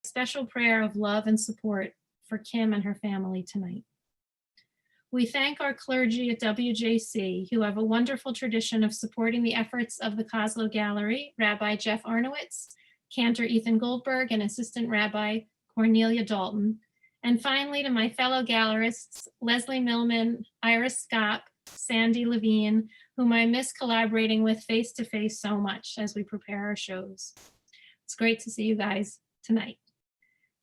special prayer of love and support for Kim and her family tonight. We thank our clergy at WJC who have a wonderful tradition of supporting the efforts of the Koslowe Gallery, Rabbi Jeff Arnowitz, Cantor Ethan Goldberg, and Assistant Rabbi Cornelia Dalton. And finally, to my fellow gallerists, Leslie Millman, Iris Scott, Sandy Levine, whom I miss collaborating with face-to-face so much as we prepare our shows. It's great to see you guys tonight.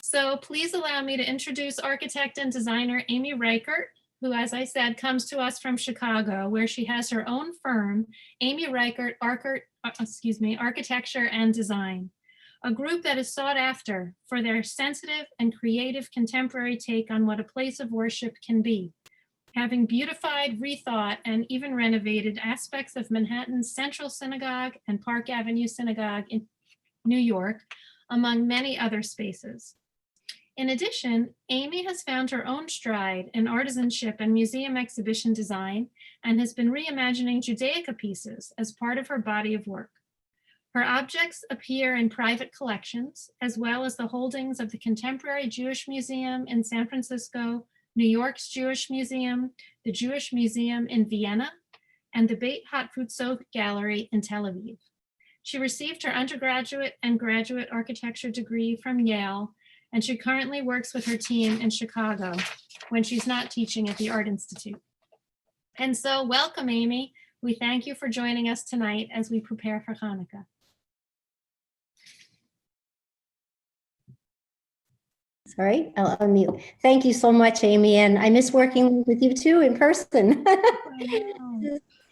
So please allow me to introduce architect and designer Amy Reichert, who, as I said, comes to us from Chicago, where she has her own firm, Amy Reichert Architecture and Design, a group that is sought after for their sensitive and creative contemporary take on what a place of worship can be, having beautified, rethought, and even renovated aspects of Manhattan's Central Synagogue and Park Avenue Synagogue in New York, among many other spaces. In addition, Amy has found her own stride in artisanship and museum exhibition design and has been reimagining Judaica pieces as part of her body of work. Her objects appear in private collections, as well as the holdings of the Contemporary Jewish Museum in San Francisco, New York's Jewish Museum, the Jewish Museum in Vienna, and the Beit Hatfutzot Gallery in Tel Aviv. She received her undergraduate and graduate architecture degree from Yale, and she currently works with her team in Chicago when she's not teaching at the Art Institute. And so welcome, Amy. We thank you for joining us tonight as we prepare for Hanukkah. Sorry, I'll unmute. Thank you so much, Amy, and I miss working with you too in person.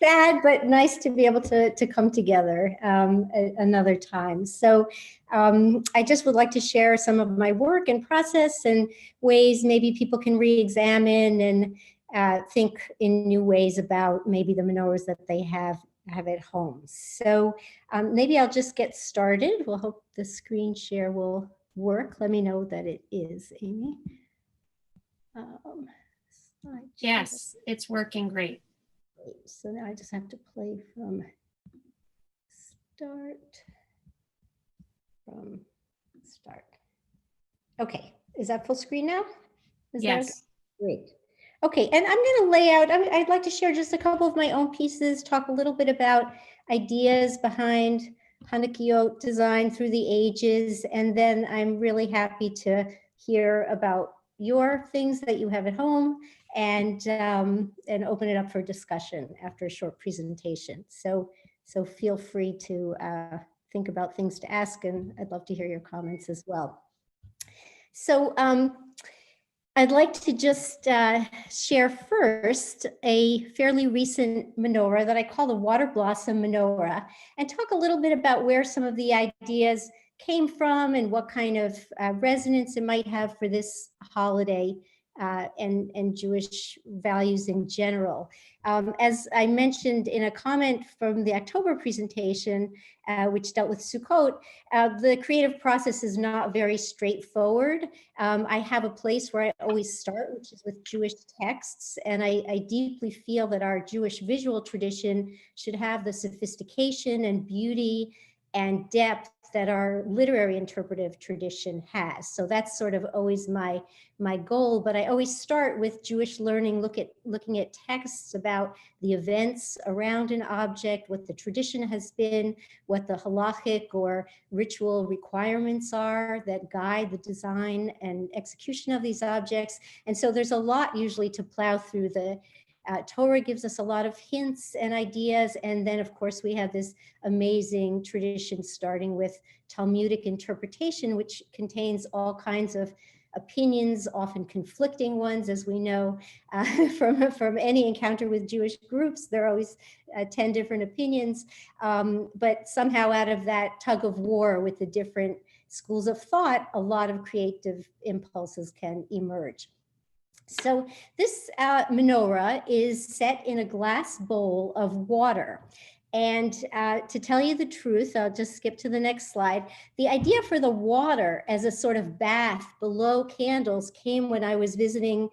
Sad, but nice to be able to come together another time. So I just would like to share some of my work and process and ways maybe people can re-examine and think in new ways about maybe the menorahs that they have at home. So maybe I'll just get started. We'll hope the screen share will work. Let me know that it is, Amy. Yes, it's working great. So now I just have to play from start. Okay, is that full screen now? Yes. That great. Okay, and I'm going to lay out, I'd like to share just a couple of my own pieces, talk a little bit about ideas behind Hanukkah Design through the ages, and then I'm really happy to hear about your things that you have at home and open it up for discussion after a short presentation. So feel free to think about things to ask, and I'd love to hear your comments as well. So I'd like to just share first a fairly recent menorah that I call the Water Blossom Menorah, and talk a little bit about where some of the ideas came from and what kind of resonance it might have for this holiday and Jewish values in general. As I mentioned in a comment from the October presentation, which dealt with Sukkot, the creative process is not very straightforward. I have a place where I always start, which is with Jewish texts, and I deeply feel that our Jewish visual tradition should have the sophistication and beauty and depth that our literary interpretive tradition has. So that's sort of always my goal, but I always start with Jewish learning, looking at texts about the events around an object, what the tradition has been, what the halachic or ritual requirements are that guide the design and execution of these objects. And so there's a lot usually to plow through. The Torah gives us a lot of hints and ideas. And then of course we have this amazing tradition starting with Talmudic interpretation, which contains all kinds of opinions, often conflicting ones, as we know from any encounter with Jewish groups. There are always 10 different opinions, but somehow out of that tug of war with the different schools of thought, a lot of creative impulses can emerge. So this menorah is set in a glass bowl of water. And to tell you the truth, I'll just skip to the next slide. The idea for the water as a sort of bath below candles came when I was visiting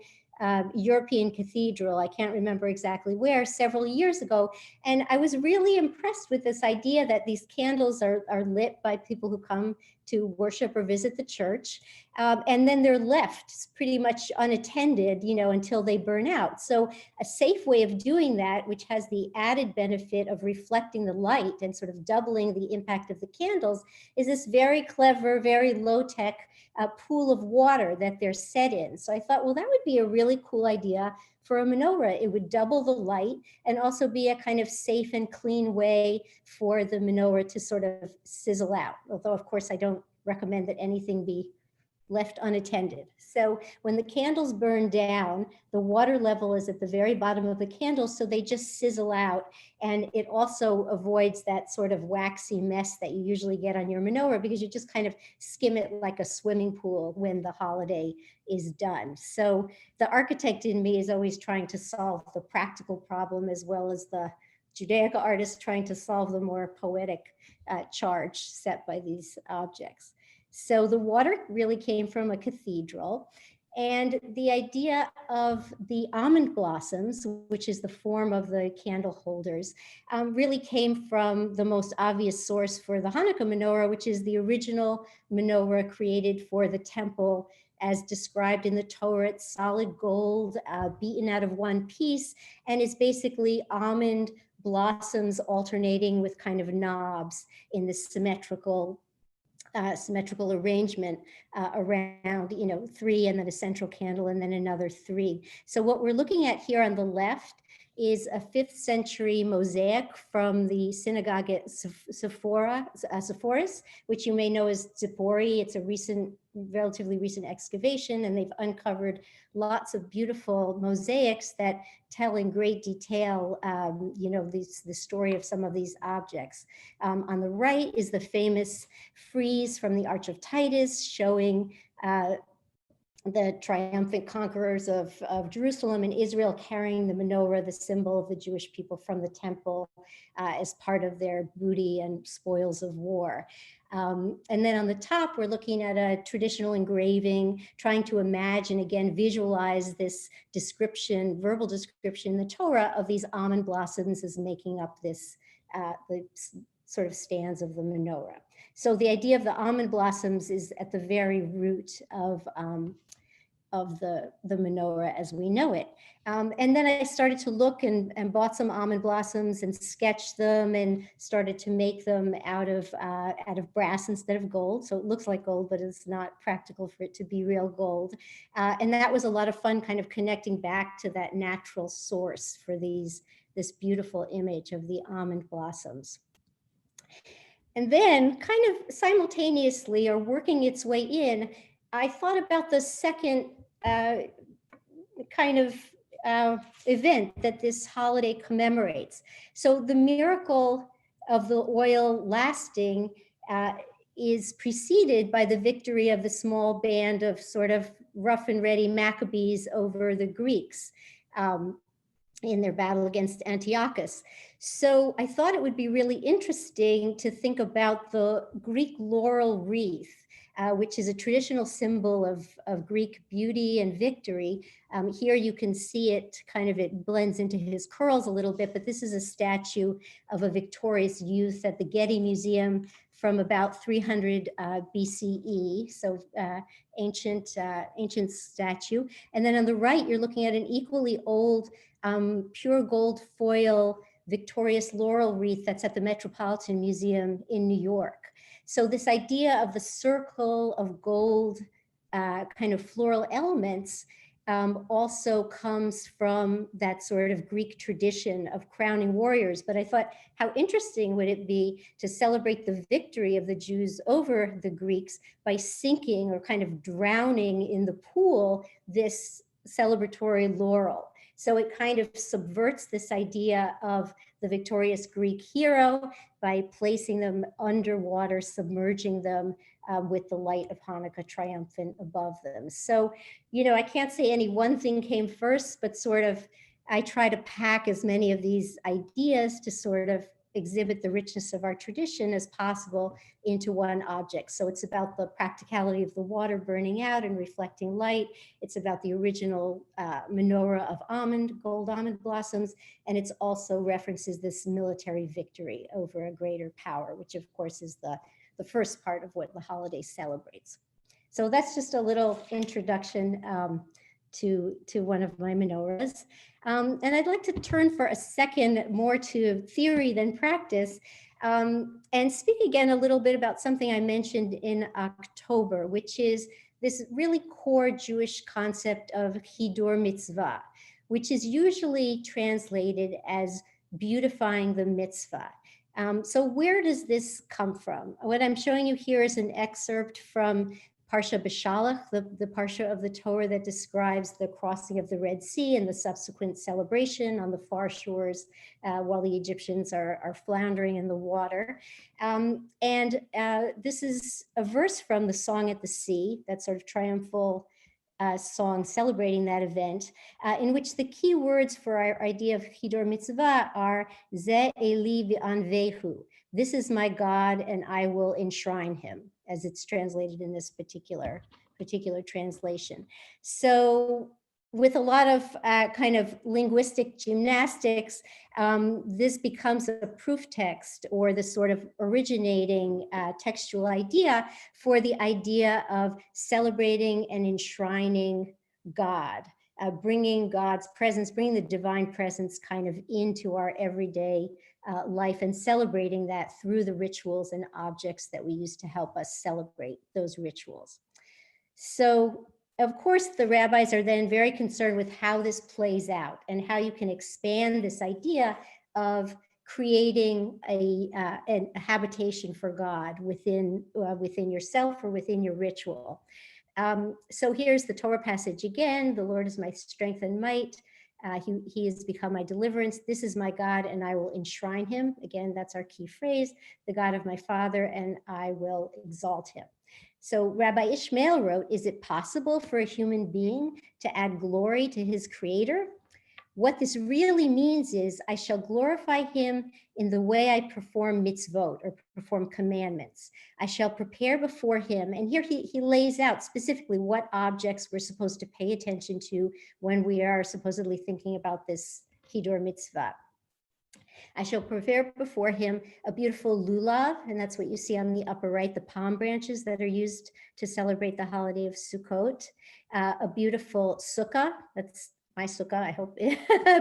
European Cathedral, I can't remember exactly where, several years ago. And I was really impressed with this idea that these candles are lit by people who come to worship or visit the church. And then they're left pretty much unattended, until they burn out. So a safe way of doing that, which has the added benefit of reflecting the light and sort of doubling the impact of the candles, is this very clever, very low-tech pool of water that they're set in. So I thought, well, that would be a really cool idea for a menorah. It would double the light and also be a kind of safe and clean way for the menorah to sort of sizzle out. Although, of course, I don't recommend that anything be left unattended. So when the candles burn down, the water level is at the very bottom of the candle, so they just sizzle out. And it also avoids that sort of waxy mess that you usually get on your menorah, because you just kind of skim it like a swimming pool when the holiday is done. So the architect in me is always trying to solve the practical problem, as well as the Judaica artist trying to solve the more poetic charge set by these objects. So the water really came from a cathedral, and the idea of the almond blossoms, which is the form of the candle holders, really came from the most obvious source for the Hanukkah menorah, which is the original menorah created for the temple as described in the Torah. It's solid gold, beaten out of one piece, and is basically almond blossoms alternating with kind of knobs in the symmetrical arrangement around, three, and then a central candle, and then another three. So what we're looking at here on the left is a 5th century mosaic from the synagogue at Sepphoris, which you may know as Zippori. It's a relatively recent excavation, and they've uncovered lots of beautiful mosaics that tell in great detail, the story of some of these objects. On the right is the famous frieze from the Arch of Titus, showing the triumphant conquerors of Jerusalem and Israel carrying the menorah, the symbol of the Jewish people, from the temple as part of their booty and spoils of war. And then on the top, we're looking at a traditional engraving, trying to imagine, again, visualize this description, verbal description in the Torah of these almond blossoms as making up this, the sort of stands of the menorah. So the idea of the almond blossoms is at the very root of the menorah as we know it. And then I started to look and bought some almond blossoms and sketched them and started to make them out of brass instead of gold. So it looks like gold, but it's not practical for it to be real gold. And that was a lot of fun, kind of connecting back to that natural source for this beautiful image of the almond blossoms. And then kind of simultaneously, or working its way in, I thought about the second kind of event that this holiday commemorates. So the miracle of the oil lasting is preceded by the victory of the small band of sort of rough and ready Maccabees over the Greeks in their battle against Antiochus. So I thought it would be really interesting to think about the Greek laurel wreath, which is a traditional symbol of Greek beauty and victory. Here you can see it it blends into his curls a little bit, but this is a statue of a victorious youth at the Getty Museum from about 300 BCE, so ancient statue. And then on the right, you're looking at an equally old pure gold foil victorious laurel wreath that's at the Metropolitan Museum in New York. So this idea of the circle of gold kind of floral elements also comes from that sort of Greek tradition of crowning warriors. But I thought, how interesting would it be to celebrate the victory of the Jews over the Greeks by sinking or kind of drowning in the pool this celebratory laurel. So it kind of subverts this idea of the victorious Greek hero by placing them underwater, submerging them with the light of Hanukkah triumphant above them. So, I can't say any one thing came first, but sort of I try to pack as many of these ideas to sort of exhibit the richness of our tradition as possible into one object. So it's about the practicality of the water burning out and reflecting light. It's about the original menorah of gold almond blossoms. And it's also references this military victory over a greater power, which of course is the the first part of what the holiday celebrates. So that's just a little introduction to one of my menorahs. And I'd like to turn for a second more to theory than practice, and speak again a little bit about something I mentioned in October, which is this really core Jewish concept of Hidur Mitzvah, which is usually translated as beautifying the mitzvah. So where does this come from? What I'm showing you here is an excerpt from Parsha B'Shalach, the Parsha of the Torah that describes the crossing of the Red Sea and the subsequent celebration on the far shores while the Egyptians are floundering in the water. This is a verse from the Song at the Sea, that sort of triumphal song celebrating that event, in which the key words for our idea of Hidur Mitzvah are Ze Eli v'anvehu. This is my God and I will enshrine him, as it's translated in this particular translation. So with a lot of kind of linguistic gymnastics, this becomes a proof text or the sort of originating textual idea for the idea of celebrating and enshrining God, bringing God's presence, bringing the divine presence kind of into our everyday life and celebrating that through the rituals and objects that we use to help us celebrate those rituals. So of course, the rabbis are then very concerned with how this plays out and how you can expand this idea of creating a habitation for God within yourself or within your ritual. So here's the Torah passage again. The Lord is my strength and might. He has become my deliverance. This is my God, and I will enshrine him. Again, that's our key phrase, the God of my father, and I will exalt him. So Rabbi Ishmael wrote, is it possible for a human being to add glory to his creator? What this really means is I shall glorify him in the way I perform mitzvot or perform commandments. I shall prepare before him. And here he lays out specifically what objects we're supposed to pay attention to when we are supposedly thinking about this Hidur Mitzvah. I shall prepare before him a beautiful lulav, and that's what you see on the upper right, the palm branches that are used to celebrate the holiday of Sukkot. A beautiful sukkah, that's my sukkah, I hope,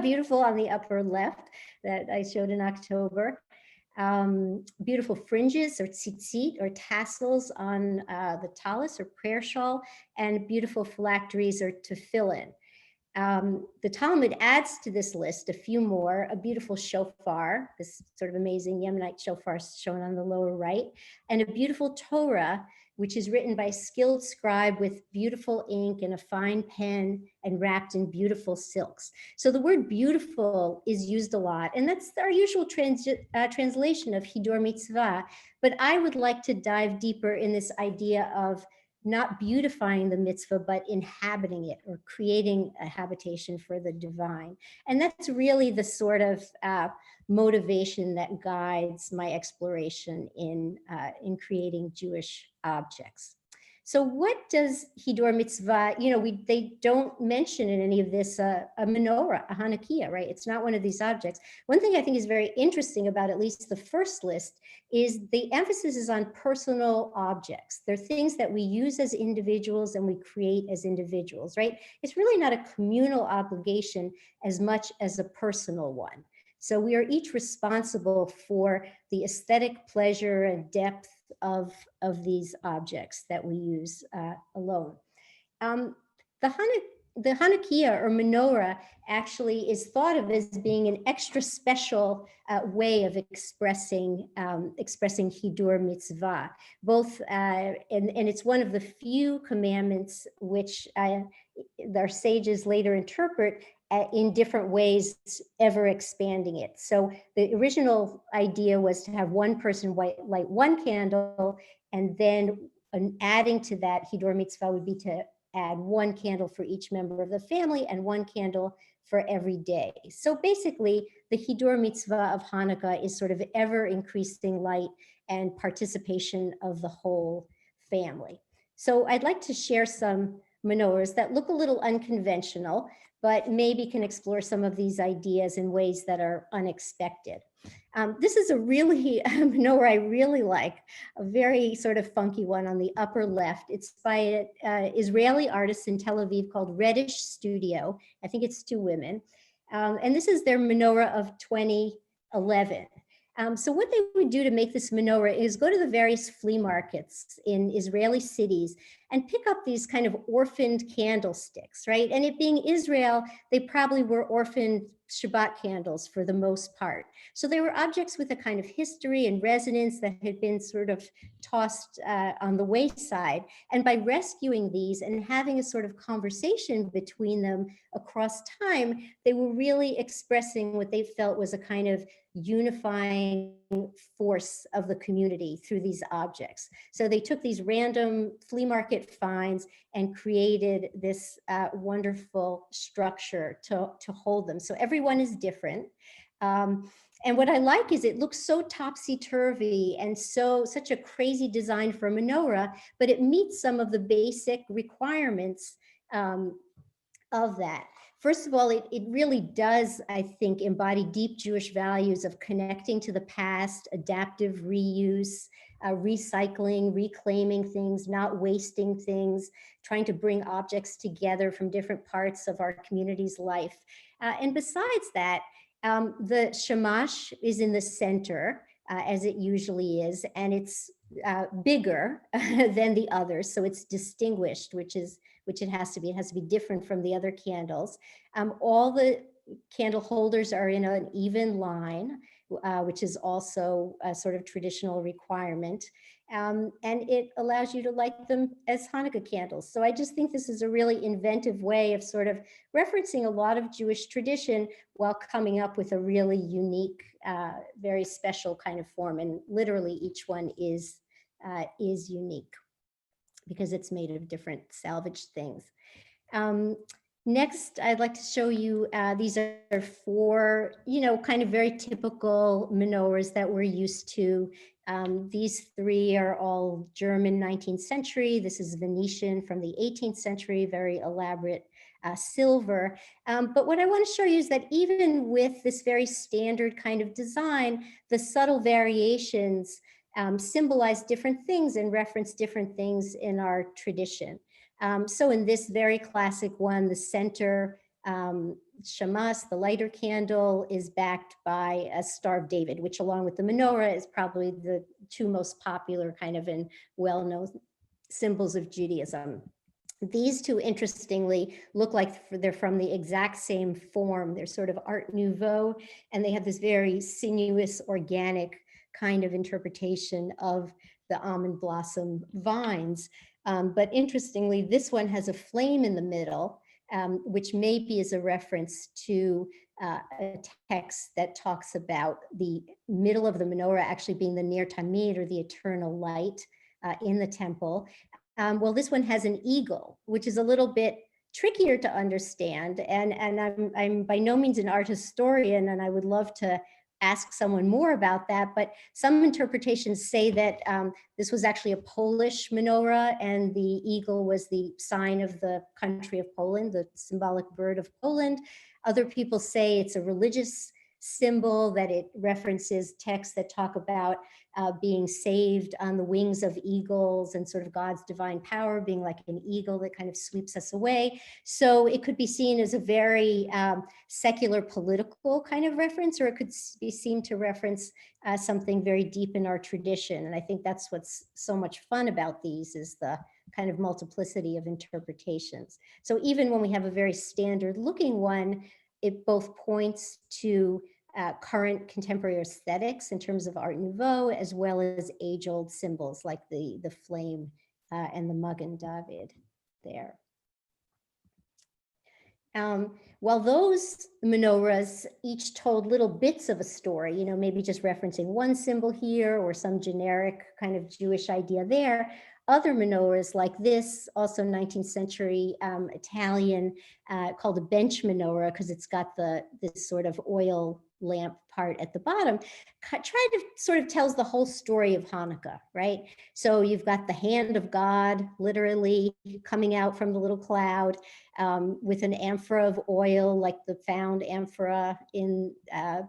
beautiful on the upper left that I showed in October. Beautiful fringes or tzitzit or tassels on the talis or prayer shawl, and beautiful phylacteries or tefillin. The Talmud adds to this list a few more, a beautiful shofar, this sort of amazing Yemenite shofar shown on the lower right, and a beautiful Torah, which is written by a skilled scribe with beautiful ink and a fine pen and wrapped in beautiful silks. So the word beautiful is used a lot, and that's our usual translation of Hidur Mitzvah, but I would like to dive deeper in this idea of not beautifying the mitzvah, but inhabiting it or creating a habitation for the divine. And that's really the sort of motivation that guides my exploration in creating Jewish objects. So what does Hidur Mitzvah, they don't mention in any of this a menorah, a Hanukkah, right? It's not one of these objects. One thing I think is very interesting about at least the first list is the emphasis is on personal objects. They're things that we use as individuals and we create as individuals, right? It's really not a communal obligation as much as a personal one. So we are each responsible for the aesthetic pleasure and depth of these objects that we use alone. The Hanukkah or menorah actually is thought of as being an extra special way of expressing Hidur Mitzvah, both, and it's one of the few commandments which our sages later interpret in different ways, ever expanding it. So the original idea was to have one person light one candle, and then adding to that Hidur Mitzvah would be to add one candle for each member of the family and one candle for every day. So basically, the Hidur Mitzvah of Hanukkah is sort of ever increasing light and participation of the whole family. So I'd like to share some menorahs that look a little unconventional, but maybe can explore some of these ideas in ways that are unexpected. This is a really menorah I really like, a very sort of funky one on the upper left. It's by an Israeli artist in Tel Aviv called Reddish Studio. I think it's two women. And this is their menorah of 2011. So what they would do to make this menorah is go to the various flea markets in Israeli cities and pick up these kind of orphaned candlesticks, right? And it being Israel, they probably were orphaned Shabbat candles for the most part. So they were objects with a kind of history and resonance that had been sort of tossed on the wayside. And by rescuing these and having a sort of conversation between them across time, they were really expressing what they felt was a kind of unifying force of the community through these objects. So they took these random flea market finds and created this wonderful structure to hold them. So everyone is different. And what I like is it looks so topsy-turvy and such a crazy design for a menorah, but it meets some of the basic requirements of that. First of all, it really does, I think, embody deep Jewish values of connecting to the past, adaptive reuse, recycling, reclaiming things, not wasting things, trying to bring objects together from different parts of our community's life. And besides that, the shamash is in the center, as it usually is, and it's bigger than the others, so it's distinguished, which it has to be. It has to be different from the other candles. All the candle holders are in an even line, which is also a sort of traditional requirement. And it allows you to light them as Hanukkah candles. So I just think this is a really inventive way of sort of referencing a lot of Jewish tradition while coming up with a really unique, very special kind of form. And literally each one is unique because it's made of different salvaged things. Next, I'd like to show you, these are four, kind of very typical menorahs that we're used to. These three are all German 19th century. This is Venetian from the 18th century, very elaborate silver. But what I want to show you is that even with this very standard kind of design, the subtle variations symbolize different things and reference different things in our tradition. So in this very classic one, the center shamas, the lighter candle, is backed by a Star of David, which along with the menorah is probably the two most popular kind of and well-known symbols of Judaism. These two, interestingly, look like they're from the exact same form. They're sort of Art Nouveau, and they have this very sinuous, organic kind of interpretation of the almond blossom vines. But interestingly, this one has a flame in the middle, which maybe is a reference to a text that talks about the middle of the menorah actually being the Ner Tamid, or the eternal light in the temple. Well, this one has an eagle, which is a little bit trickier to understand. And I'm by no means an art historian, and I would love to ask someone more about that, but some interpretations say that this was actually a Polish menorah, and the eagle was the sign of the country of Poland, the symbolic bird of Poland. Other people say it's a religious symbol, that it references texts that talk about being saved on the wings of eagles and sort of God's divine power being like an eagle that kind of sweeps us away. So it could be seen as a very secular political kind of reference, or it could be seen to reference something very deep in our tradition. And I think that's what's so much fun about these, is the kind of multiplicity of interpretations. So even when we have a very standard looking one, it both points to current contemporary aesthetics in terms of Art Nouveau, as well as age-old symbols like the flame and the Magen David there. While those menorahs each told little bits of a story, maybe just referencing one symbol here or some generic kind of Jewish idea there, other menorahs like this, also 19th century Italian, called a bench menorah, because it's got this sort of oil lamp part at the bottom, try to sort of tells the whole story of Hanukkah, right? So you've got the hand of God literally coming out from the little cloud with an amphora of oil, like the found amphora in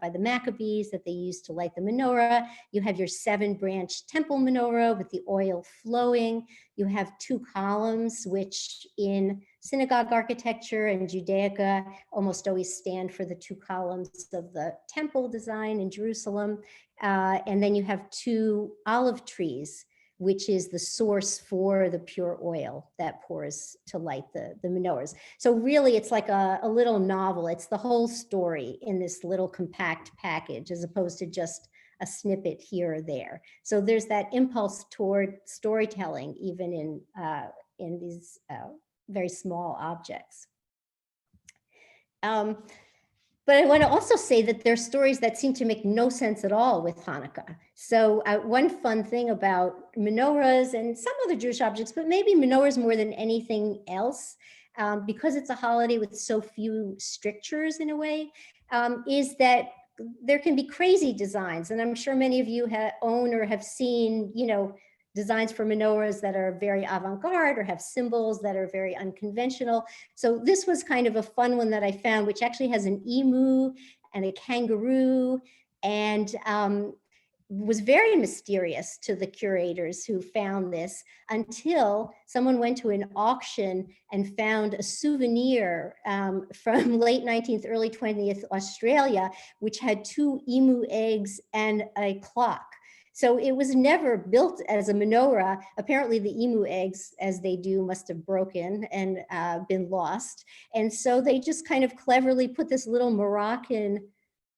by the Maccabees that they used to light the menorah. You have your 7-branch temple menorah with the oil flowing. You have 2 columns, which in synagogue architecture and Judaica almost always stand for the 2 columns of the temple design in Jerusalem. And then you have 2 olive trees, which is the source for the pure oil that pours to light the menorahs. So really it's like a little novel. It's the whole story in this little compact package, as opposed to just a snippet here or there. So there's that impulse toward storytelling, even in these very small objects. But I want to also say that there are stories that seem to make no sense at all with Hanukkah. So one fun thing about menorahs and some other Jewish objects, but maybe menorahs more than anything else, because it's a holiday with so few strictures in a way, is that there can be crazy designs. And I'm sure many of you own or have seen, designs for menorahs that are very avant-garde or have symbols that are very unconventional. So this was kind of a fun one that I found, which actually has an emu and a kangaroo, and was very mysterious to the curators who found this, until someone went to an auction and found a souvenir from late 19th, early 20th Australia, which had 2 emu eggs and a clock. So it was never built as a menorah. Apparently the emu eggs, as they do, must have broken and been lost. And so they just kind of cleverly put this little Moroccan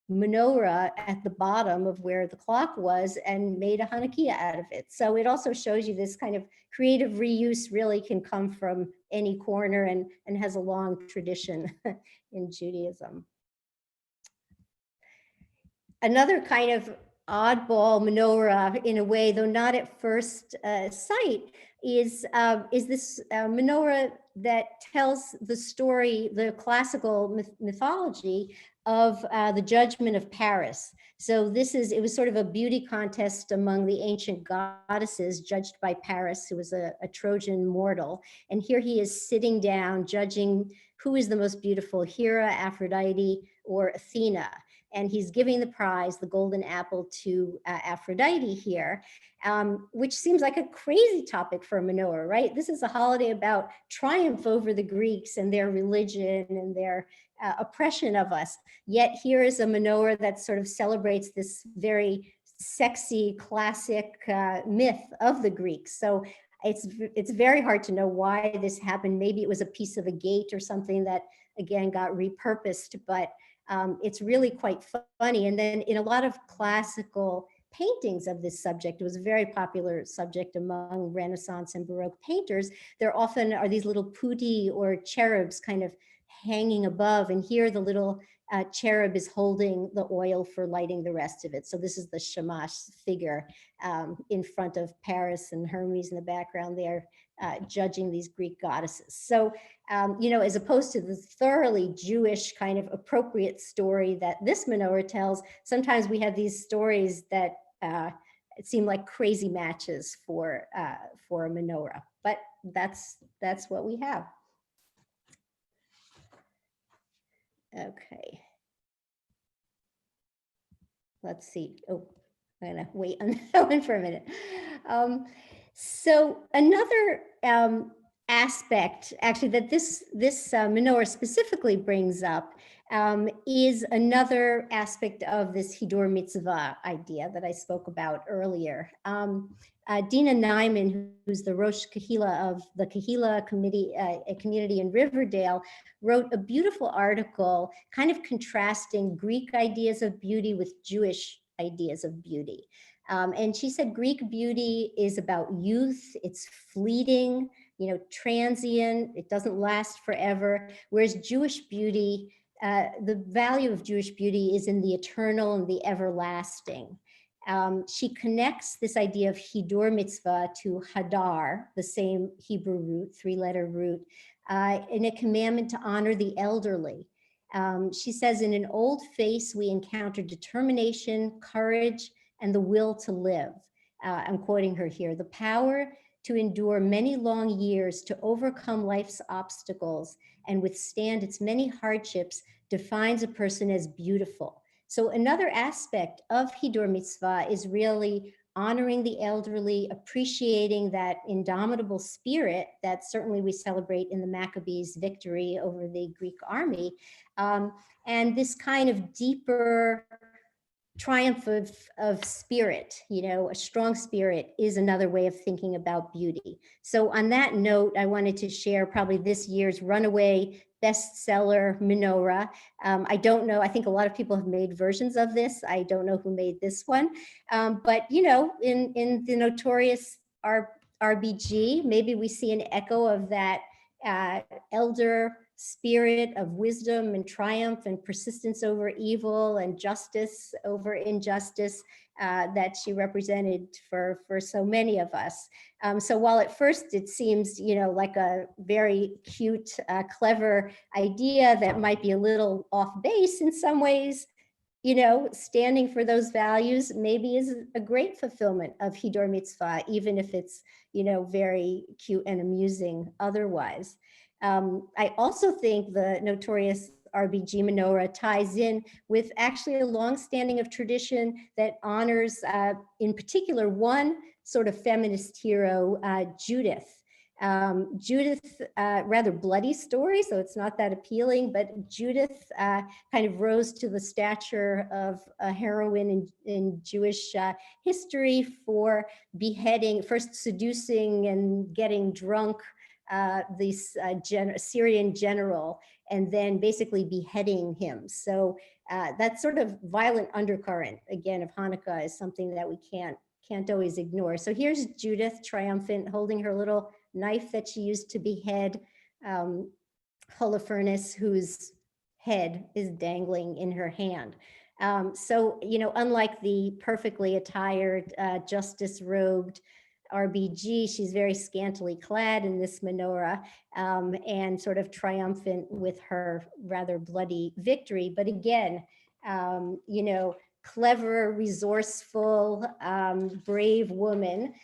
menorah at the bottom of where the clock was and made a Hanukkah out of it. So it also shows you this kind of creative reuse really can come from any corner and has a long tradition in Judaism. Another kind of oddball menorah in a way, though not at first sight, is this menorah that tells the story, the classical mythology of the judgment of Paris. So it was sort of a beauty contest among the ancient goddesses judged by Paris, who was a Trojan mortal. And here he is sitting down judging who is the most beautiful, Hera, Aphrodite, or Athena. And he's giving the prize, the golden apple, to Aphrodite here, which seems like a crazy topic for a menorah, right? This is a holiday about triumph over the Greeks and their religion and their oppression of us. Yet here is a menorah that sort of celebrates this very sexy, classic myth of the Greeks. So it's very hard to know why this happened. Maybe it was a piece of a gate or something that, again, got repurposed, but it's really quite funny. And then in a lot of classical paintings of this subject, it was a very popular subject among Renaissance and Baroque painters. There often are these little putti or cherubs kind of hanging above, and here the little cherub is holding the oil for lighting the rest of it. So this is the Shamash figure in front of Paris, and Hermes in the background there judging these Greek goddesses. So, as opposed to the thoroughly Jewish kind of appropriate story that this menorah tells, sometimes we have these stories that seem like crazy matches for a menorah, but that's what we have. Okay. Let's see. Oh, I'm gonna wait on that one for a minute. So another aspect, actually, that this menorah specifically brings up is another aspect of this Hidur Mitzvah idea that I spoke about earlier. Dina Nyman, who's the Rosh Kahila of the Kahila community in Riverdale, wrote a beautiful article kind of contrasting Greek ideas of beauty with Jewish ideas of beauty. And she said Greek beauty is about youth, it's fleeting, transient, it doesn't last forever, whereas Jewish beauty, the value of Jewish beauty is in the eternal and the everlasting. She connects this idea of Hidur Mitzvah to Hadar, the same Hebrew root, 3-letter root, in a commandment to honor the elderly. She says, in an old face, we encounter determination, courage, and the will to live. I'm quoting her here. The power to endure many long years, to overcome life's obstacles and withstand its many hardships defines a person as beautiful. So another aspect of Hidur Mitzvah is really honoring the elderly, appreciating that indomitable spirit that certainly we celebrate in the Maccabees' victory over the Greek army. And this kind of deeper triumph of spirit, you know, a strong spirit is another way of thinking about beauty. So on that note, I wanted to share probably this year's runaway bestseller, Menorah. I don't know, I think a lot of people have made versions of this. I don't know who made this one, but you know, in the notorious RBG, maybe we see an echo of that elder spirit of wisdom and triumph and persistence over evil and justice over injustice that she represented for so many of us. So while at first it seems, you know, like a very cute, clever idea that might be a little off base in some ways, you know, standing for those values maybe is a great fulfillment of Hidur Mitzvah, even if it's, you know, very cute and amusing otherwise. I also think the notorious RBG menorah ties in with actually a longstanding of tradition that honors, in particular, one sort of feminist hero, Judith. Judith, rather bloody story, so it's not that appealing, but Judith kind of rose to the stature of a heroine in Jewish history for beheading, first seducing and getting drunk this Syrian general, and then basically beheading him. So that sort of violent undercurrent, again, of Hanukkah is something that we can't always ignore. So here's Judith triumphant, holding her little knife that she used to behead Holofernes, whose head is dangling in her hand. So, you know, unlike the perfectly attired, justice-robed RBG, she's very scantily clad in this menorah and sort of triumphant with her rather bloody victory. But again, you know, clever, resourceful, brave woman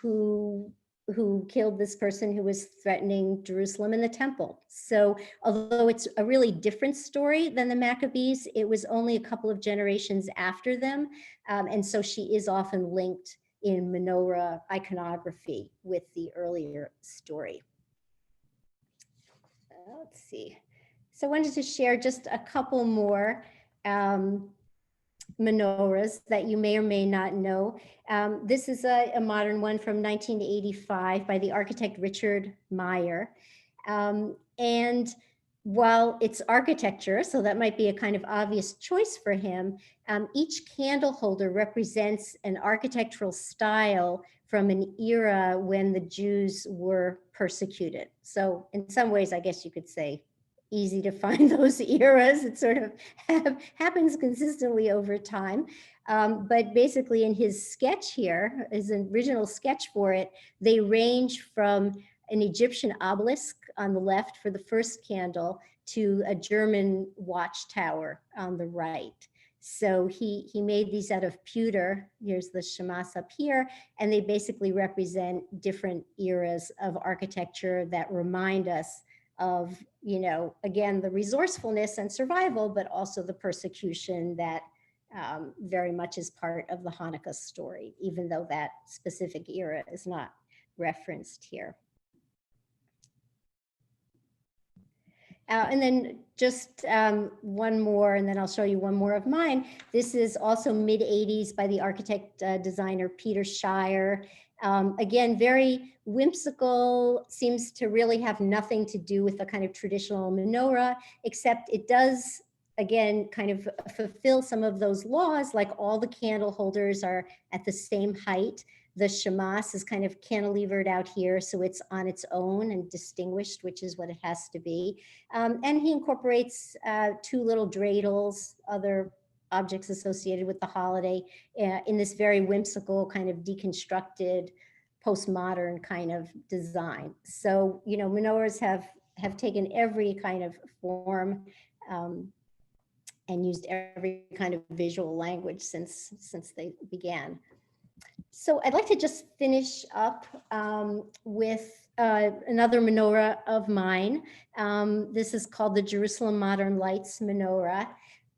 who killed this person who was threatening Jerusalem and the temple. So although it's a really different story than the Maccabees, it was only a couple of generations after them. And so she is often linked in menorah iconography with the earlier story. Let's see. So I wanted to share just a couple more menorahs that you may or may not know. This is a modern one from 1985 by the architect Richard Meyer. And while it's architecture, so that might be a kind of obvious choice for him, each candle holder represents an architectural style from an era when the Jews were persecuted. So in some ways, I guess you could say, easy to find those eras. It sort of happens consistently over time. But basically in his sketch here, his original sketch for it, they range from an Egyptian obelisk on the left for the first candle to a German watchtower on the right. So he made these out of pewter. Here's the shamas up here, and they basically represent different eras of architecture that remind us of, you know, again, the resourcefulness and survival, but also the persecution that very much is part of the Hanukkah story, even though that specific era is not referenced here. And then just one more, and then I'll show you one more of mine. This is also mid-'80s by the architect designer Peter Shire. Again, very whimsical, seems to really have nothing to do with the kind of traditional menorah, except it does, again, kind of fulfill some of those laws, like all the candle holders are at the same height. The shamas is kind of cantilevered out here, so it's on its own and distinguished, which is what it has to be. And he incorporates two little dreidels, other objects associated with the holiday, in this very whimsical kind of deconstructed, postmodern kind of design. So, you know, menorahs have taken every kind of form and used every kind of visual language since they began. So I'd like to just finish up with another menorah of mine. This is called the Jerusalem Modern Lights Menorah.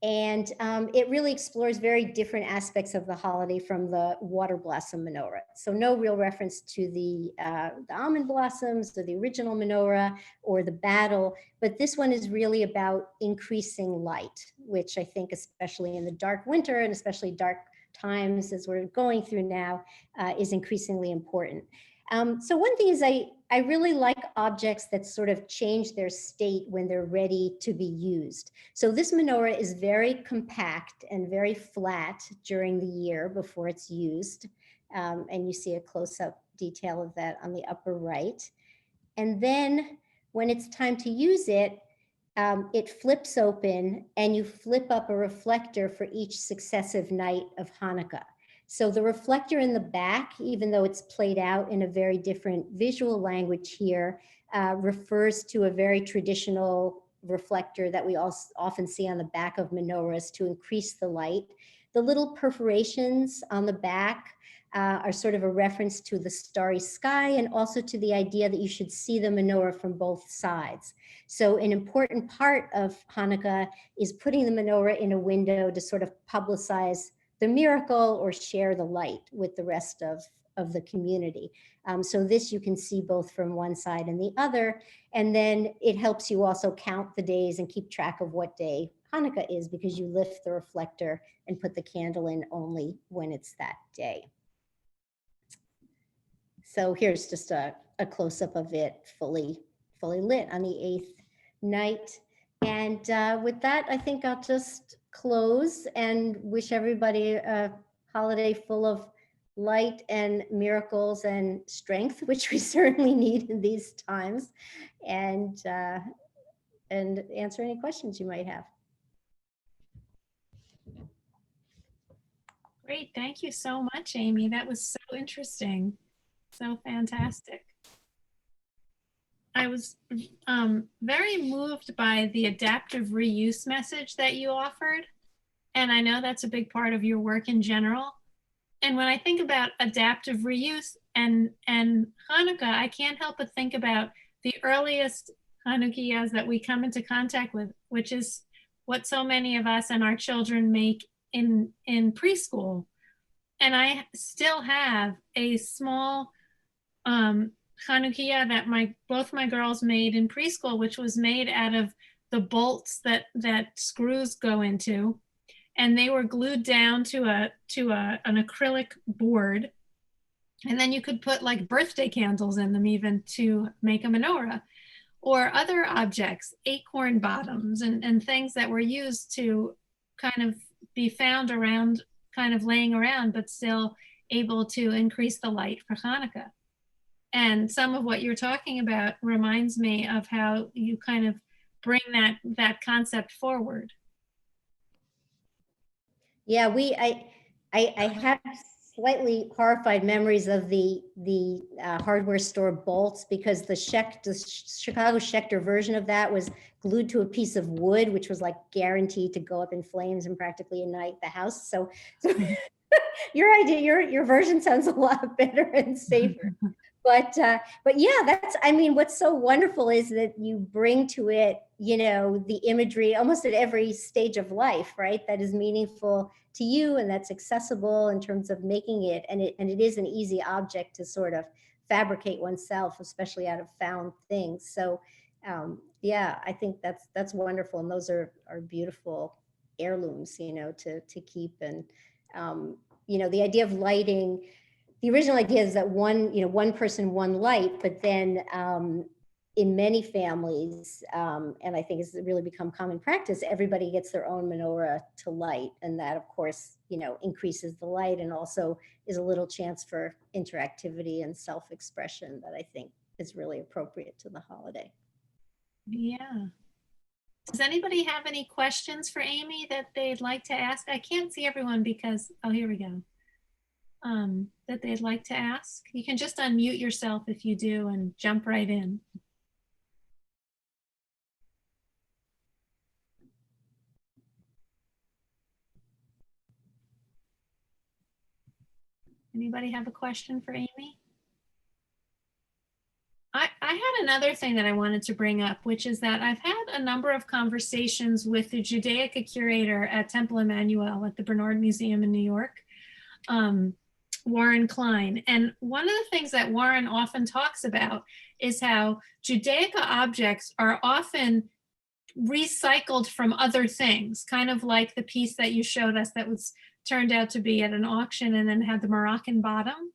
And it really explores very different aspects of the holiday from the water blossom menorah. So no real reference to the almond blossoms or the original menorah or the battle, but this one is really about increasing light, which I think especially in the dark winter and especially dark times as we're going through now is increasingly important. So one thing is I really like objects that sort of change their state when they're ready to be used. So this menorah is very compact and very flat during the year before it's used. And you see a close-up detail of that on the upper right. And then when it's time to use it, it flips open and you flip up a reflector for each successive night of Hanukkah. So the reflector in the back, even though it's played out in a very different visual language here, refers to a very traditional reflector that we also often see on the back of menorahs to increase the light. The little perforations on the back are sort of a reference to the starry sky and also to the idea that you should see the menorah from both sides. So an important part of Hanukkah is putting the menorah in a window to sort of publicize the miracle or share the light with the rest of the community. So this you can see both from one side and the other. And then it helps you also count the days and keep track of what day Hanukkah is because you lift the reflector and put the candle in only when it's that day. So here's just a close-up of it fully lit on the 8th night. And with that, I think I'll just close and wish everybody a holiday full of light and miracles and strength, which we certainly need in these times, and answer any questions you might have. Great, thank you so much, Amy. That was so interesting, so fantastic. I was very moved by the adaptive reuse message that you offered. And I know that's a big part of your work in general. And when I think about adaptive reuse and Hanukkah, I can't help but think about the earliest Hanukkahs that we come into contact with, which is what so many of us and our children make in preschool. And I still have a small Hanukkah that both my girls made in preschool, which was made out of the bolts that screws go into, and they were glued down to an acrylic board, and then you could put like birthday candles in them even to make a menorah, or other objects, acorn bottoms, and things that were used to kind of be found around, kind of laying around, but still able to increase the light for Hanukkah. And some of what you're talking about reminds me of how you kind of bring that concept forward. Yeah, I have slightly horrified memories of the hardware store bolts because the Chicago Schecter version of that was glued to a piece of wood, which was like guaranteed to go up in flames and practically ignite the house. So your idea, your version sounds a lot better and safer. But yeah, I mean, what's so wonderful is that you bring to it, the imagery almost at every stage of life, right? That is meaningful to you and that's accessible in terms of making it. And it is an easy object to sort of fabricate oneself, especially out of found things. So yeah, I think that's wonderful. And those are beautiful heirlooms, to keep. And, the idea of lighting, the original idea is that one person, one light, but then in many families, and I think it's really become common practice, everybody gets their own menorah to light. And that, of course, increases the light and also is a little chance for interactivity and self-expression that I think is really appropriate to the holiday. Yeah. Does anybody have any questions for Amy that they'd like to ask? I can't see everyone because, oh, here we go. That they'd like to ask. You can just unmute yourself if you do and jump right in. Anybody have a question for Amy? I had another thing that I wanted to bring up, which is that I've had a number of conversations with the Judaica curator at Temple Emmanuel at the Bernard Museum in New York, Warren Klein. And one of the things that Warren often talks about is how Judaica objects are often recycled from other things, kind of like the piece that you showed us that was turned out to be at an auction and then had the Moroccan bottom.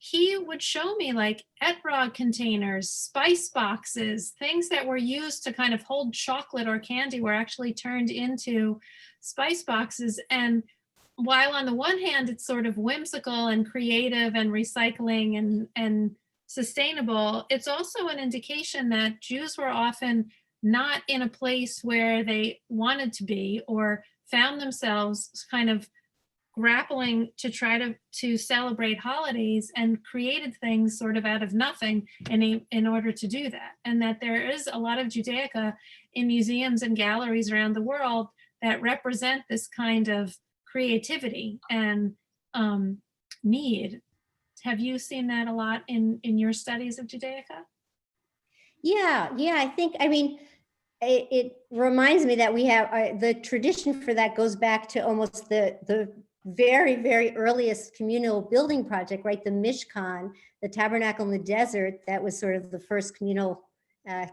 He would show me like etrog containers, spice boxes, things that were used to kind of hold chocolate or candy were actually turned into spice boxes. And while on the one hand, it's sort of whimsical and creative and recycling and sustainable, it's also an indication that Jews were often not in a place where they wanted to be or found themselves kind of grappling to try to celebrate holidays and created things sort of out of nothing in order to do that. And that there is a lot of Judaica in museums and galleries around the world that represent this kind of creativity and need. Have you seen that a lot in your studies of Judaica? Yeah, I think, I mean, it reminds me that we have the tradition for that goes back to almost the very, very earliest communal building project, right? The Mishkan, the tabernacle in the desert, that was sort of the first communal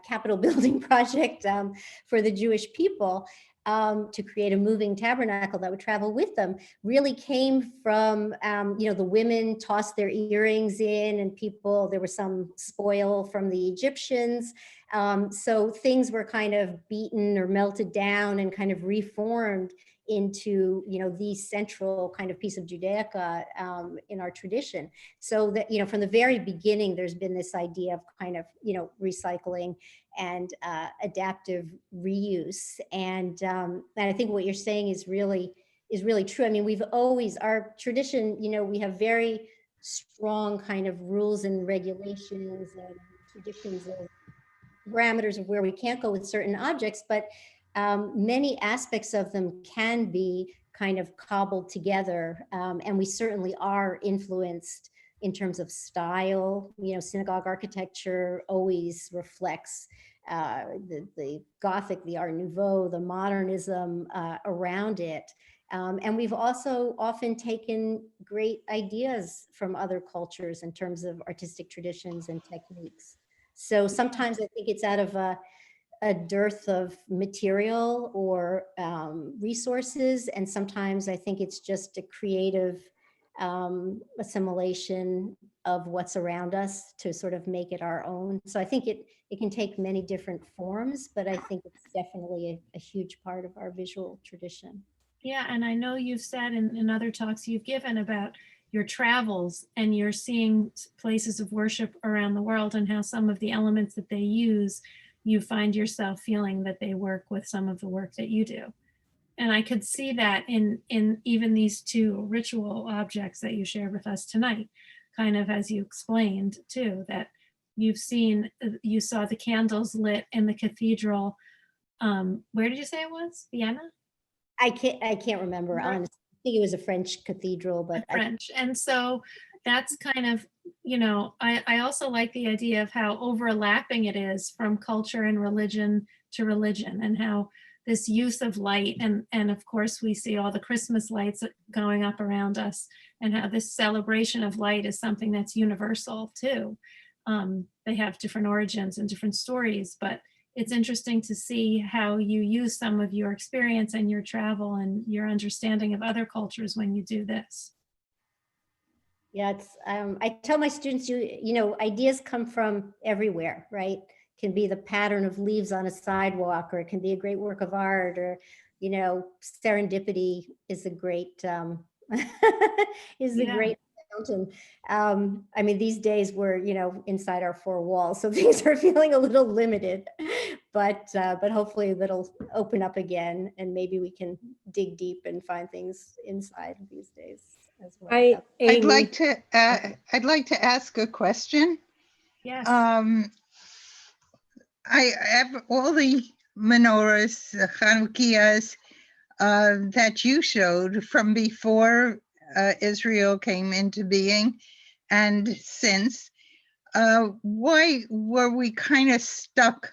capital building project for the Jewish people. To create a moving tabernacle that would travel with them, really came from, the women tossed their earrings in, and there was some spoil from the Egyptians. So things were kind of beaten or melted down and kind of reformed into, the central kind of piece of Judaica in our tradition. So that, from the very beginning, there's been this idea of kind of, recycling and adaptive reuse. And I think what you're saying is really true. I mean, our tradition, we have very strong kind of rules and regulations and traditions of parameters of where we can't go with certain objects, but many aspects of them can be kind of cobbled together. And we certainly are influenced in terms of style. Synagogue architecture always reflects the Gothic, the Art Nouveau, the modernism around it. And we've also often taken great ideas from other cultures in terms of artistic traditions and techniques. So sometimes I think it's out of a dearth of material or resources. And sometimes I think it's just a creative assimilation of what's around us to sort of make it our own. So I think it can take many different forms, but I think it's definitely a huge part of our visual tradition. Yeah, and I know you've said in other talks you've given about your travels and you're seeing places of worship around the world and how some of the elements that they use, you find yourself feeling that they work with some of the work that you do. And I could see that in even these two ritual objects that you shared with us tonight, kind of as you explained too, that you saw the candles lit in the cathedral. Where did you say it was? Vienna? I can't remember, honestly. I think it was a French cathedral, but French. And so that's kind of, I also like the idea of how overlapping it is from culture and religion to religion, and how this use of light, and of course we see all the Christmas lights going up around us, and how this celebration of light is something that's universal too. They have different origins and different stories, but it's interesting to see how you use some of your experience and your travel and your understanding of other cultures when you do this. Yeah, it's I tell my students, ideas come from everywhere, right? It can be the pattern of leaves on a sidewalk, or it can be a great work of art, or serendipity is a great great fountain. I mean, these days we're inside our four walls, so things are feeling a little limited, but hopefully that'll open up again, and maybe we can dig deep and find things inside these days as well. I'd like to ask a question. Yes. I have all the menorahs, the Hanukkahs that you showed from before Israel came into being and since. Why were we kind of stuck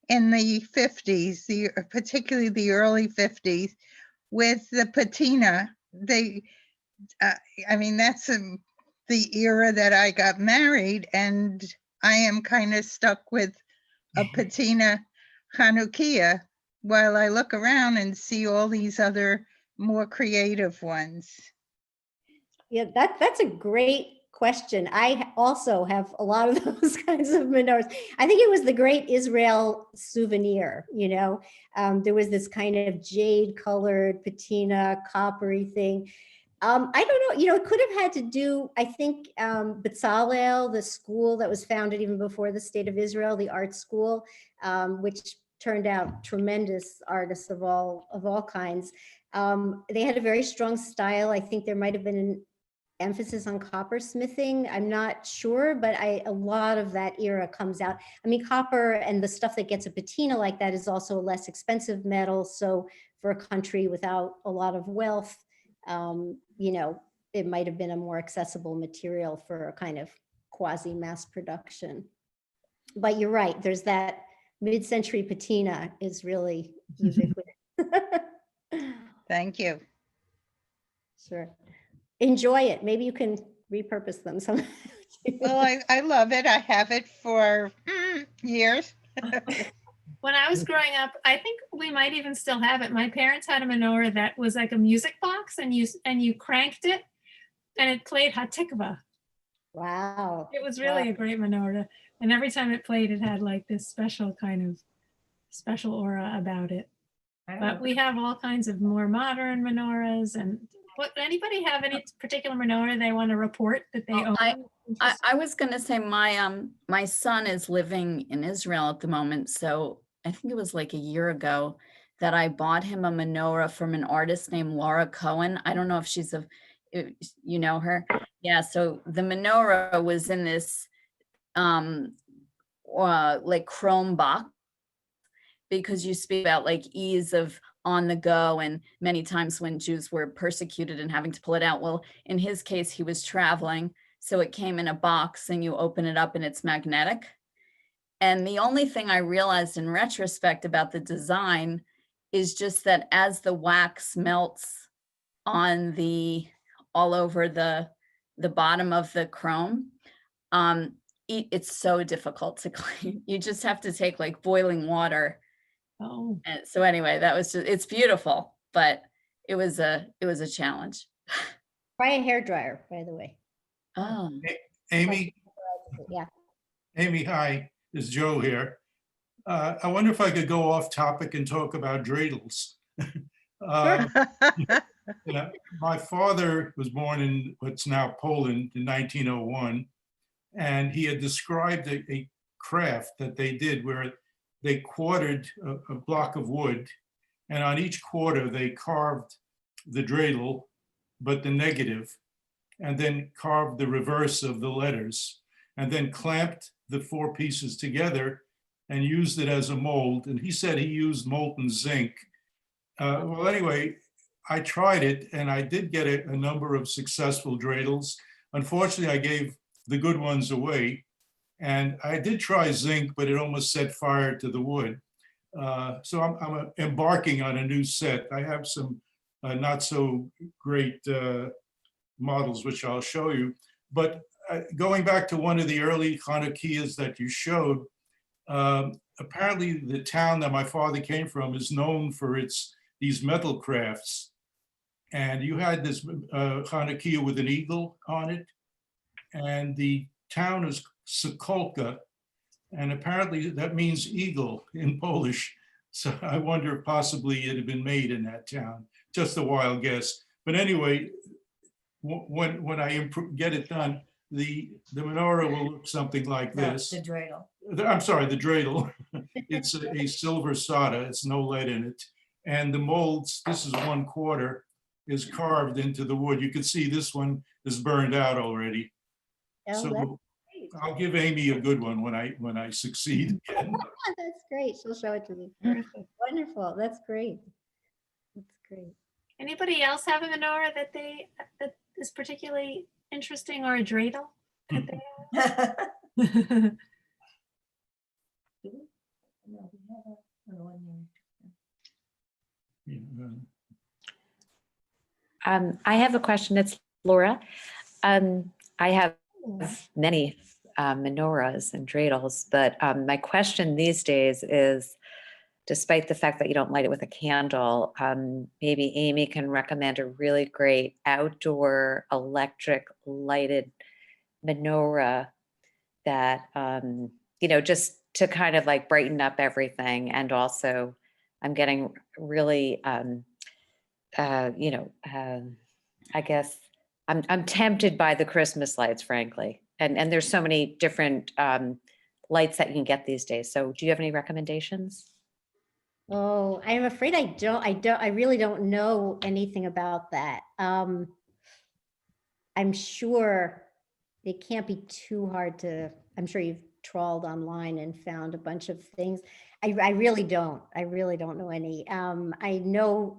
in the 50s, particularly the early 50s, with the patina? I mean, that's the era that I got married, and I am kind of stuck with a patina Hanukkah while I look around and see all these other more creative ones. Yeah, that's a great question. I also have a lot of those kinds of menorahs. I think it was the great Israel souvenir, there was this kind of jade colored patina, coppery thing. I don't know, it could have had to do, I think, Bezalel, the school that was founded even before the state of Israel, the art school, which turned out tremendous artists of all kinds. They had a very strong style. I think there might have been an emphasis on coppersmithing. I'm not sure, but a lot of that era comes out. I mean, copper and the stuff that gets a patina like that is also a less expensive metal. So for a country without a lot of wealth, it might have been a more accessible material for a kind of quasi mass production. But you're right, there's that mid-century patina is really ubiquitous. Thank you. Sure. Enjoy it. Maybe you can repurpose them. Well, I love it. I have it for years. When I was growing up, I think we might even still have it. My parents had a menorah that was like a music box, and you cranked it, and it played Hatikva. Wow. It was really a great menorah, and every time it played, it had like this special aura about it. But we have all kinds of more modern menorahs. And anybody have any particular menorah they want to report that they own? I was going to say my son is living in Israel at the moment, so I think it was like a year ago that I bought him a menorah from an artist named Laura Cohen. I don't know if she's you know her. Yeah, so the menorah was in this like chrome box, because you speak about like ease of on the go, and many times when Jews were persecuted and having to pull it out. Well, in his case, he was traveling, so it came in a box and you open it up and it's magnetic. And the only thing I realized in retrospect about the design is just that as the wax melts on all over the bottom of the chrome, it's so difficult to clean. You just have to take like boiling water. Oh. And so anyway, that was it's beautiful, but it was a challenge. Try a hairdryer, by the way. Oh. Amy? Yeah. Amy, hi, it's Joe here. I wonder if I could go off topic and talk about dreidels. My father was born in what's now Poland in 1901, and he had described a craft that they did where they quartered a block of wood, and on each quarter they carved the dreidel, but the negative, and then carved the reverse of the letters, and then clamped the four pieces together and used it as a mold. And he said he used molten zinc. Well, anyway, I tried it, and I did get a number of successful dreidels. Unfortunately, I gave the good ones away. And I did try zinc, but it almost set fire to the wood. So I'm embarking on a new set. I have some not so great models, which I'll show you. But going back to one of the early Hanukkahs that you showed, apparently the town that my father came from is known for these metal crafts. And you had this Hanukkah with an eagle on it. And the town is Sokolka, and apparently that means eagle in Polish. So I wonder if possibly it had been made in that town. Just a wild guess. But anyway, when I get it done, the menorah will look something like this. The dreidel. I'm sorry, the dreidel. It's a silver solder. It's no lead in it. And the molds, this is 1/4, is carved into the wood. You can see this one is burned out already. Oh, So I'll give Amy a good one when I succeed again. That's great. She'll show it to me. Wonderful. That's great. That's great. Anybody else have a menorah that is particularly interesting, or a dreidel that they Yeah. have? I have a question. It's Laura. I have many menorahs and dreidels, but my question these days is, despite the fact that you don't light it with a candle, maybe Amy can recommend a really great outdoor electric lighted menorah that, just to kind of like brighten up everything. And also I'm getting really, I guess I'm tempted by the Christmas lights, frankly. And there's so many different lights that you can get these days. So do you have any recommendations? Oh, I'm afraid I really don't know anything about that. I'm sure it can't be too hard I'm sure you've trawled online and found a bunch of things. I really don't know any. I know,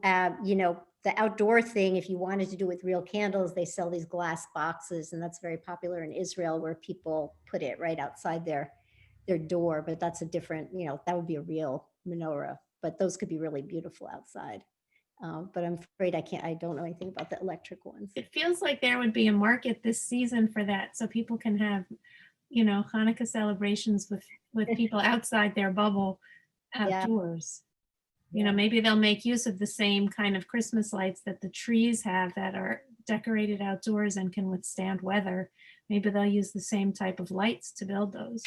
the outdoor thing, if you wanted to do with real candles, they sell these glass boxes, and that's very popular in Israel, where people put it right outside their door. But that's a different, that would be a real menorah. But those could be really beautiful outside. But I'm afraid I don't know anything about the electric ones. It feels like there would be a market this season for that, so people can have, Hanukkah celebrations with people outside their bubble outdoors. Maybe they'll make use of the same kind of Christmas lights that the trees have that are decorated outdoors and can withstand weather. Maybe they'll use the same type of lights to build those.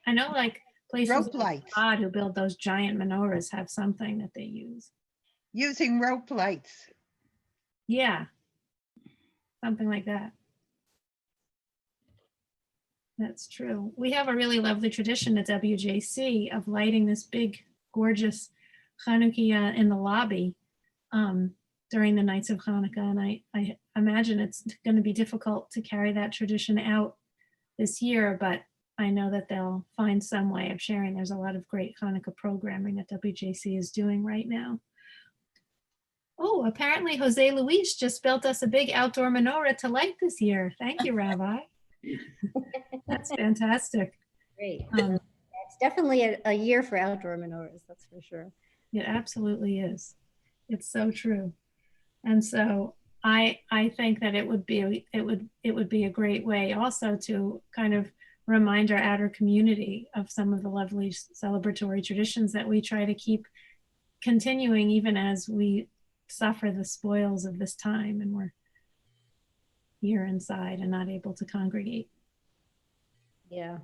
I know, like, places Rope like lights. God who build those giant menorahs have something that they use. Using rope lights. Yeah, something like that. That's true. We have a really lovely tradition at WJC of lighting this big, gorgeous Hanukkah in the lobby during the nights of Hanukkah. And I imagine it's going to be difficult to carry that tradition out this year, but I know that they'll find some way of sharing. There's a lot of great Hanukkah programming that WJC is doing right now. Oh, apparently Jose Luis just built us a big outdoor menorah to light this year. Thank you, Rabbi. That's fantastic. Great. It's definitely a year for outdoor menorahs, that's for sure. It absolutely is. It's so true. And so I think that it would be a great way also to kind of remind our outer community of some of the lovely celebratory traditions that we try to keep continuing even as we suffer the spoils of this time and we're here inside and not able to congregate. Yeah,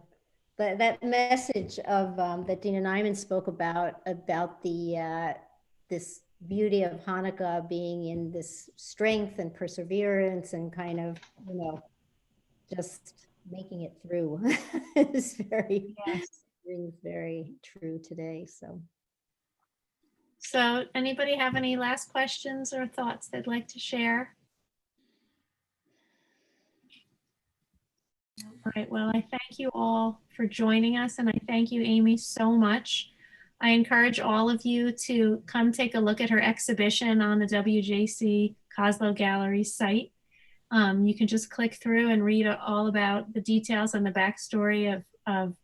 but that message of that Dina Nyman spoke about the this beauty of Hanukkah being in this strength and perseverance and kind of, just making it through is very, rings very true today. So anybody have any last questions or thoughts they'd like to share? All right, well, I thank you all for joining us, and I thank you, Amy, so much. I encourage all of you to come take a look at her exhibition on the WJC Koslowe Gallery site. You can just click through and read all about the details and the backstory of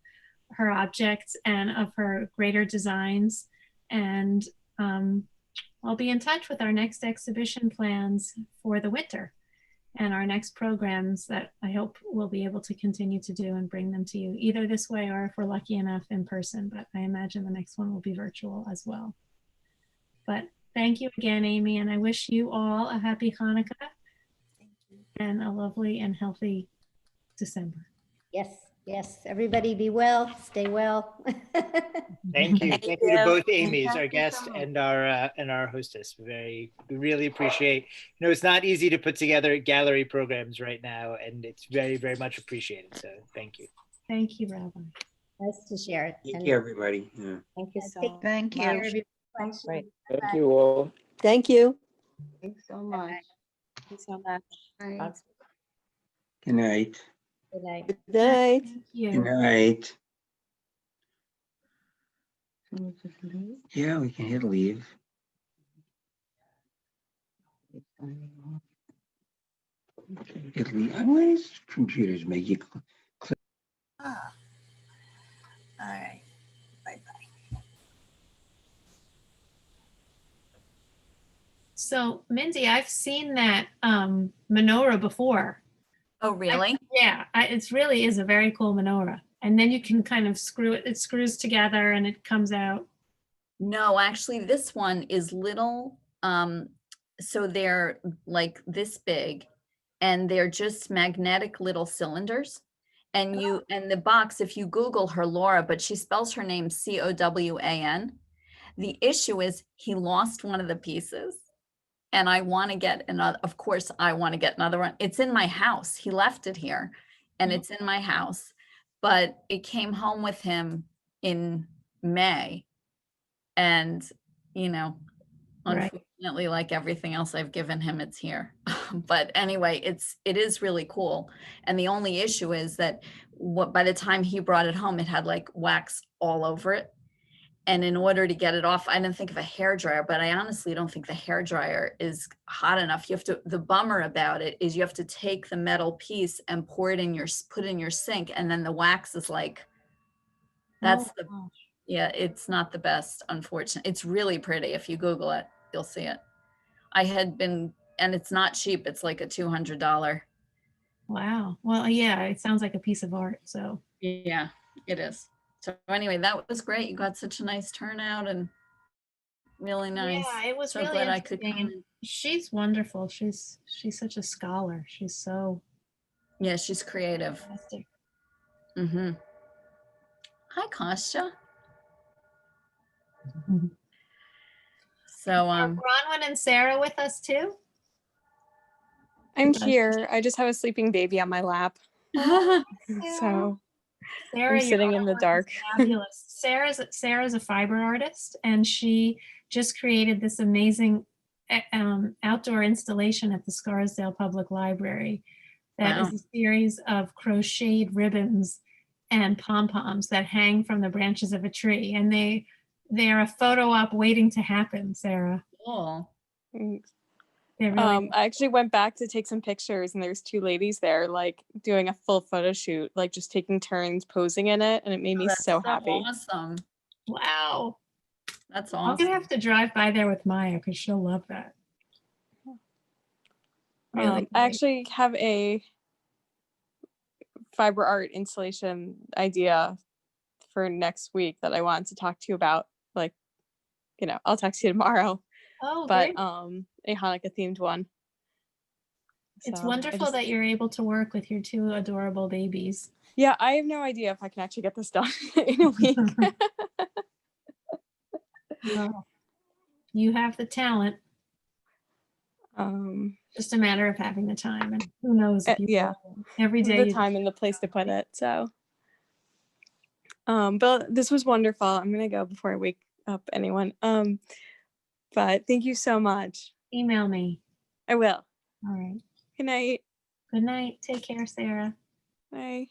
her objects and of her greater designs. And I'll be in touch with our next exhibition plans for the winter and our next programs that I hope we'll be able to continue to do and bring them to you either this way or if we're lucky enough in person, but I imagine the next one will be virtual as well. But thank you again, Amy, and I wish you all a happy Hanukkah and a lovely and healthy December. Yes, everybody be well, stay well. Thank you. Thank you to both Amy's, our Thank you guest so much. and our hostess. We really appreciate. It's not easy to put together gallery programs right now, and it's very, very much appreciated. So thank you. Thank you, Rabbi. Nice to share it. Thank you, everybody. Yeah. Thank you so much. Thank you. Thanks. Right. Thank you all. Thank you. Thanks so much. Thank you so much. Bye. Good night. Good night. Good night. Thank you. Good night. Yeah, we can hit leave. Italy. Why does computers make you? All right. Bye-bye. So Mindy, I've seen that menorah before. Oh, really? Yeah, it really is a very cool menorah. And then you can kind of screw it. It screws together and it comes out. No, actually, this one is little. So they're like this big, and they're just magnetic little cylinders. And and the box, if you Google her, Laura, but she spells her name Cowan. The issue is he lost one of the pieces, and I want to get another. Of course, I want to get another one. It's in my house. He left it here, and it's in my house, but it came home with him in May. And, you know, Right. unfortunately, like everything else I've given him, it's here. But anyway, it is really cool. And the only issue is that by the time he brought it home, it had like wax all over it. And in order to get it off, I didn't think of a hairdryer, but I honestly don't think the hairdryer is hot enough. You have to, the bummer about it is you have to take the metal piece and put in your sink, and then the wax is like, that's the, yeah, it's not the best, unfortunately. It's really pretty. If you Google it, you'll see it. And it's not cheap. It's like a $200. Wow. Well, yeah, it sounds like a piece of art. So Yeah, it is. So anyway, that was great. You got such a nice turnout and really nice. yeah, it was So really glad I could interesting. come. And she's wonderful. She's such a scholar. She's so Yeah, she's creative. fantastic. Mm-hmm. Hi, Kostya. So Are Bronwyn and Sarah with us too? I'm here. I just have a sleeping baby on my lap. So Sarah, I'm sitting your in the artwork is dark. Fabulous. Sarah's a fiber artist, and she just created this amazing outdoor installation at the Scarsdale Public Library. That Wow. is a series of crocheted ribbons and pom-poms that hang from the branches of a tree, and they are a photo op waiting to happen, Sarah. Cool. They really I actually went back to take some pictures, and there's two ladies there like doing a full photo shoot, like just taking turns posing in it, and it made me That's so happy. awesome. wow. That's I'm awesome. gonna have to drive by there with Maya because she'll love that. Really I great. actually have a fiber art installation idea for next week that I wanted to talk to you about. Like, you know, I'll talk to you tomorrow. Oh, But great. a Hanukkah themed one. It's So I wonderful just- that you're able to work with your two adorable babies. Yeah, I have no idea if I can actually get this done in a week. Well, you have the talent. Just a matter of having the time, and who knows if you yeah, will. Every day the you time and the place to put it. So, but this was wonderful. I'm gonna go before I wake up anyone. But thank you so much. email me. I will. All right. Good night. Good night. Take care, Sarah. Bye.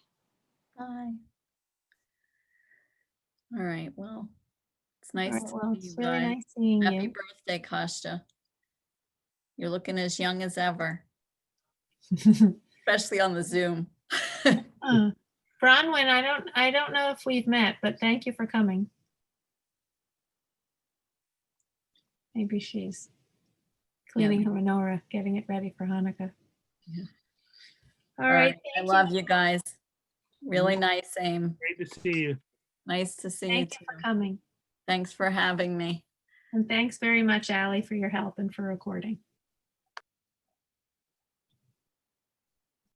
Bye. All right. Well, it's nice All right, to well, see it's you really guys. nice seeing Happy you. birthday, Kostya. You're looking as young as ever, especially on the Zoom. Bronwyn, I don't know if we've met, but thank you for coming. Maybe she's cleaning her menorah, getting it ready for Hanukkah. Yeah. All right. I love you guys. Really nice, Aim. Great to see you. Nice to see you Thank you too. for coming. Thanks for having me. And thanks very much, Allie, for your help and for recording.